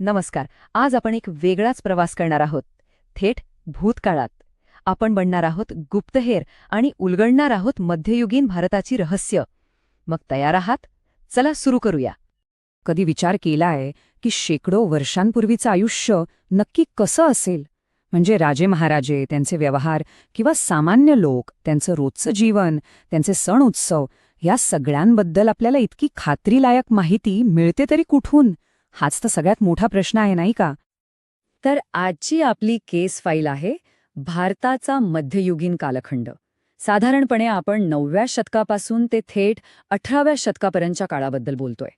नमस्कार. आज आपण एक वेगळाच प्रवास करणार आहोत, थेट भूतकाळात. आपण बनणार आहोत गुप्तहेर आणि उलगडणार आहोत मध्ययुगीन भारताची रहस्य. मग तयार आहात? चला सुरू करूया. कधी विचार केलाय की शेकडो वर्षांपूर्वीचं आयुष्य नक्की कसं असेल? म्हणजे राजे महाराजे, त्यांचे व्यवहार किंवा सामान्य लोक, त्यांचं रोजचं जीवन, त्यांचे सण उत्सव या सगळ्यांबद्दल आपल्याला इतकी खात्रीलायक माहिती मिळते तरी कुठून? हाच तर सगळ्यात मोठा प्रश्न आहे, नाही का? तर आजची आपली केस फाईल आहे भारताचा मध्ययुगीन कालखंड. साधारणपणे आपण 9व्या शतकापासून ते थेट 18व्या शतकापर्यंतच्या काळाबद्दल बोलतोय.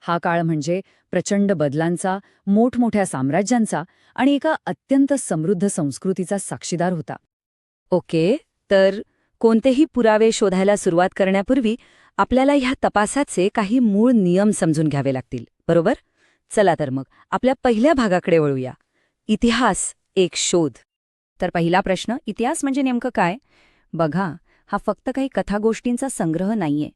हा काळ म्हणजे प्रचंड बदलांचा, मोठमोठ्या साम्राज्यांचा आणि एका अत्यंत समृद्ध संस्कृतीचा साक्षीदार होता. ओके, तर कोणतेही पुरावे शोधायला सुरुवात करण्यापूर्वी आपल्याला ह्या तपासाचे काही मूळ नियम समजून घ्यावे लागतील, बरोबर? चला तर मग आपल्या पहिल्या भागाकडे वळूया. इतिहास एक शोध. तर पहिला प्रश्न, इतिहास म्हणजे नेमकं काय? बघा, हा फक्त काही कथागोष्टींचा संग्रह नाहीये.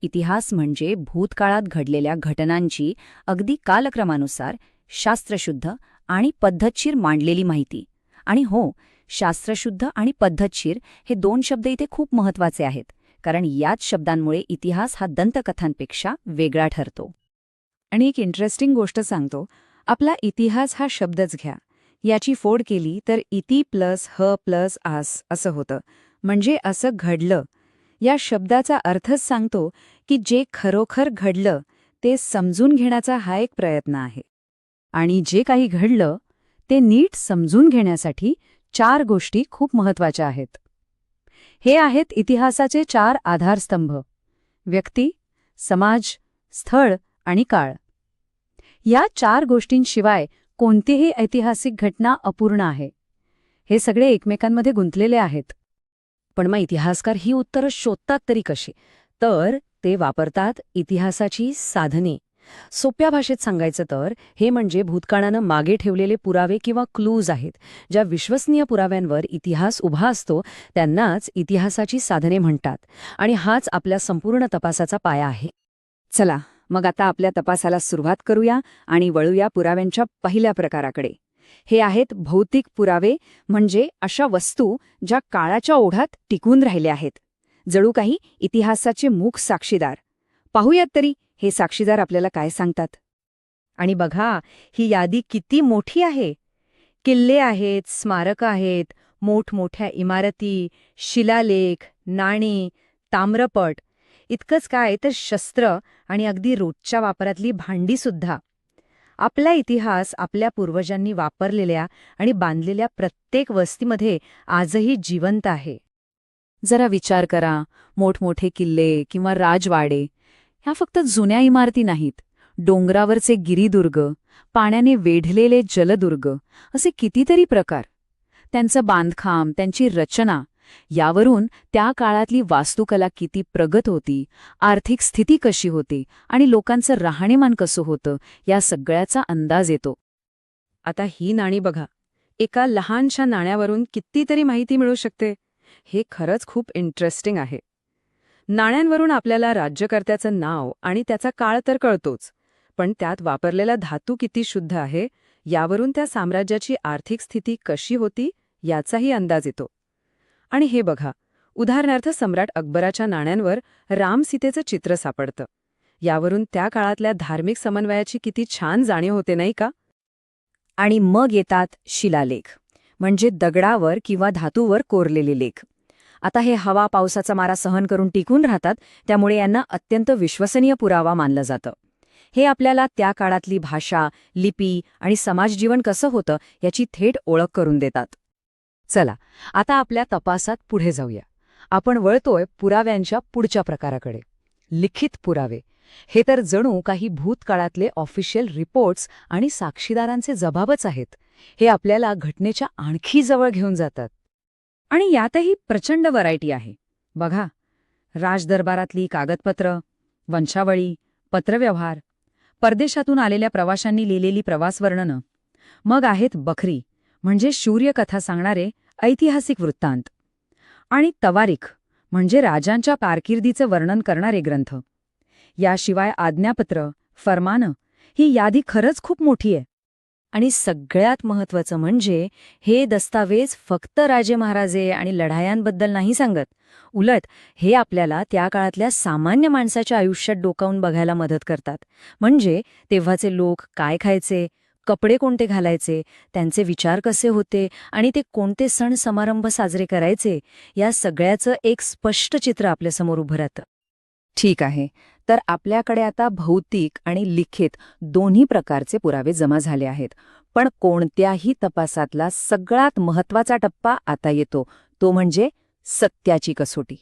इतिहास म्हणजे भूतकाळात घडलेल्या घटनांची अगदी कालक्रमानुसार शास्त्रशुद्ध आणि पद्धतशीर मांडलेली माहिती. आणि हो, शास्त्रशुद्ध आणि पद्धतशीर हे दोन शब्द इथे खूप महत्वाचे आहेत, कारण याच शब्दांमुळे इतिहास हा दंतकथांपेक्षा वेगळा ठरतो. आणि एक इंटरेस्टिंग गोष्ट सांगतो, आपला इतिहास हा शब्दच घ्या. याची फोड केली तर इति प्लस ह प्लस आस असं होतं, म्हणजे असं घडलं. या शब्दाचा अर्थच सांगतो की जे खरोखर घडलं ते समजून घेण्याचा हा एक प्रयत्न आहे. आणि जे काही घडलं ते नीट समजून घेण्यासाठी 4 गोष्टी खूप महत्वाच्या आहेत. हे आहेत इतिहासाचे 4 आधारस्तंभ: व्यक्ती, समाज, स्थळ आणि काळ. या 4 गोष्टींशिवाय कोणतीही ऐतिहासिक घटना अपूर्ण आहे. हे सगळे एकमेकांमध्ये गुंतलेले आहेत. पण मग इतिहासकार ही उत्तरं शोधतात तरी कशी? तर ते वापरतात इतिहासाची साधने. सोप्या भाषेत सांगायचं तर हे म्हणजे भूतकाळानं मागे ठेवलेले पुरावे किंवा क्लूज आहेत. ज्या विश्वसनीय पुराव्यांवर इतिहास उभा असतो त्यांनाच इतिहासाची साधने म्हणतात. आणि हाच आपल्या संपूर्ण तपासाचा पाया आहे. चला मग आता आपल्या तपासाला सुरुवात करूया आणि वळूया पुराव्यांच्या पहिल्या प्रकाराकडे. हे आहेत भौतिक पुरावे, म्हणजे अशा वस्तू ज्या काळाच्या ओढ्यात टिकून राहिल्या आहेत, जणू काही इतिहासाचे मूक साक्षीदार. पाहूयात तरी हे साक्षीदार आपल्याला काय सांगतात. आणि बघा, ही यादी किती मोठी आहे. किल्ले आहेत, स्मारकं आहेत, मोठमोठ्या इमारती, शिलालेख, नाणी, ताम्रपट. इतकंच काय तर शस्त्र आणि अगदी रोजच्या वापरातली भांडीसुद्धा. आपला इतिहास आपल्या पूर्वजांनी वापरलेल्या आणि बांधलेल्या प्रत्येक वस्तीमध्ये आजही जिवंत आहे. जरा विचार करा, मोठमोठे किल्ले किंवा राजवाडे ह्या फक्त जुन्या इमारती नाहीत. डोंगरावरचे गिरिदुर्ग, पाण्याने वेढलेले जलदुर्ग, असे कितीतरी प्रकार. त्यांचं बांधकाम, त्यांची रचना यावरून त्या काळातली वास्तुकला किती प्रगत होती, आर्थिक स्थिती कशी होती आणि लोकांचं राहणीमान कसं होतं या सगळ्याचा अंदाज येतो. आता ही नाणी बघा. एका लहानशा नाण्यावरून कितीतरी माहिती मिळू शकते. हे खरंच खूप इंटरेस्टिंग आहे. नाण्यांवरून आपल्याला राज्यकर्त्याचं नाव आणि त्याचा काळ तर कळतोच, पण त्यात वापरलेला धातू किती शुद्ध आहे यावरून त्या साम्राज्याची आर्थिक स्थिती कशी होती याचाही अंदाज येतो. आणि हे बघा, उदाहरणार्थ सम्राट अकबराच्या नाण्यांवर राम-सीतेचं चित्र सापडतं. यावरून त्या काळातल्या धार्मिक समन्वयाची किती छान जाणीव होते, नाही का? आणि मग येतात शिलालेख, म्हणजे दगडावर किंवा धातूवर कोरलेले लेख. आता हे हवा पावसाचा मारा सहन करून टिकून राहतात, त्यामुळे यांना अत्यंत विश्वसनीय पुरावा मानलं जातं. हे आपल्याला त्या काळातली भाषा, लिपी आणि समाजजीवन कसं होतं याची थेट ओळख करून देतात. चला आता आपल्या तपासात पुढे जाऊया. आपण वळतोय पुराव्यांच्या पुढच्या प्रकाराकडे, लिखित पुरावे. हे तर जणू काही भूतकाळातले ऑफिशियल रिपोर्ट्स आणि साक्षीदारांचे जबाबच आहेत. हे आपल्याला घटनेच्या आणखी जवळ घेऊन जातात. आणि यातही प्रचंड व्हरायटी आहे. बघा, राजदरबारातली कागदपत्र, वंशावळी, पत्रव्यवहार, परदेशातून आलेल्या प्रवाशांनी लिहिलेली प्रवासवर्णनं. मग आहेत बखरी, म्हणजे शौर्यकथा सांगणारे ऐतिहासिक वृत्तांत. आणि तवारीख, म्हणजे राजांच्या कारकिर्दीचं वर्णन करणारे ग्रंथ. याशिवाय आज्ञापत्र, फरमानं, ही यादी खरंच खूप मोठी आहे. आणि सगळ्यात महत्त्वाचं म्हणजे हे दस्तावेज फक्त राजे महाराजे आणि लढायांबद्दल नाही सांगत. उलट हे आपल्याला त्या काळातल्या सामान्य माणसाच्या आयुष्यात डोकावून बघायला मदत करतात. म्हणजे तेव्हाचे लोक काय खायचे, कपडे कोणते घालायचे, त्यांचे विचार कसे होते आणि ते कोणते सण समारंभ साजरे करायचे, या सगळ्याचं एक स्पष्ट चित्र आपल्यासमोर उभं राहतं. ठीक आहे, तर आपल्याकडे आता भौतिक आणि लिखित दोन्ही प्रकारचे पुरावे जमा झाले आहेत. पण कोणत्याही तपासातला सगळ्यात महत्त्वाचा टप्पा आता येतो, तो म्हणजे सत्याची कसोटी.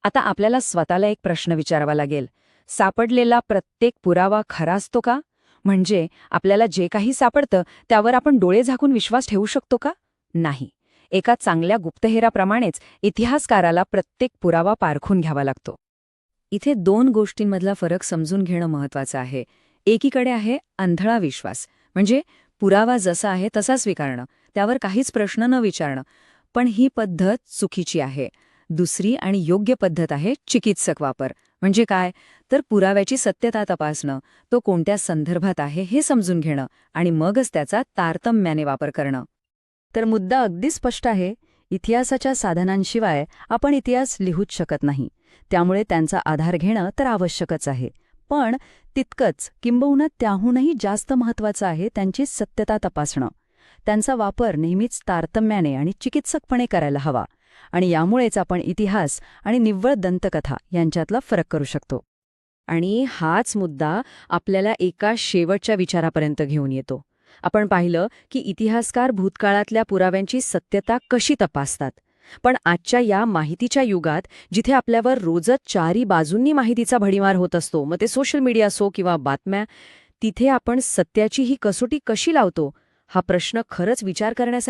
आता आपल्याला स्वतःला एक प्रश्न विचारावा लागेल. सापडलेला प्रत्येक पुरावा खरा असतो का? म्हणजे आपल्याला जे काही सापडतं त्यावर आपण डोळे झाकून विश्वास ठेवू शकतो का? नाही. एका चांगल्या गुप्तहेराप्रमाणेच इतिहासकाराला प्रत्येक पुरावा पारखून घ्यावा लागतो. इथे दोन गोष्टींमधला फरक समजून घेणं महत्त्वाचं आहे. एकीकडे आहे आंधळा विश्वास, म्हणजे पुरावा जसा आहे तसा स्वीकारणं, त्यावर काहीच प्रश्न न विचारणं. पण ही पद्धत चुकीची आहे. दुसरी आणि योग्य पद्धत आहे चिकित्सक वापर. म्हणजे काय? तर पुराव्याची सत्यता तपासणं, तो कोणत्या संदर्भात आहे हे समजून घेणं आणि मगच त्याचा तारतम्याने वापर करणं. तर मुद्दा अगदी स्पष्ट आहे. इतिहासाच्या साधनांशिवाय आपण इतिहास लिहूच शकत नाही. त्यामुळे त्यांचा आधार घेणं तर आवश्यकच आहे. पण तितकंच किंबहुना त्याहूनही जास्त महत्त्वाचं आहे त्यांची सत्यता तपासणं. त्यांचा वापर नेहमीच तारतम्याने आणि चिकित्सकपणे करायला हवा. आणि यामुळेच आपण इतिहास आणि निव्वळ दंतकथा यांच्यातला फरक करू शकतो. आणि हाच मुद्दा आपल्याला एका शेवटच्या विचारापर्यंत घेऊन येतो. आपण पाहिलं की इतिहासकार भूतकाळातल्या पुराव्यांची सत्यता कशी तपासतात. पण आजच्या या माहितीच्या युगात, जिथे आपल्यावर रोजच चारी बाजूंनी माहितीचा भडीमार होत असतो, मग ते सोशल मीडिया असो किंवा बातम्या, तिथे आपण सत्याची ही कसोटी कशी लावतो, हा प्रश्न खरंच विचार करण्यासारखा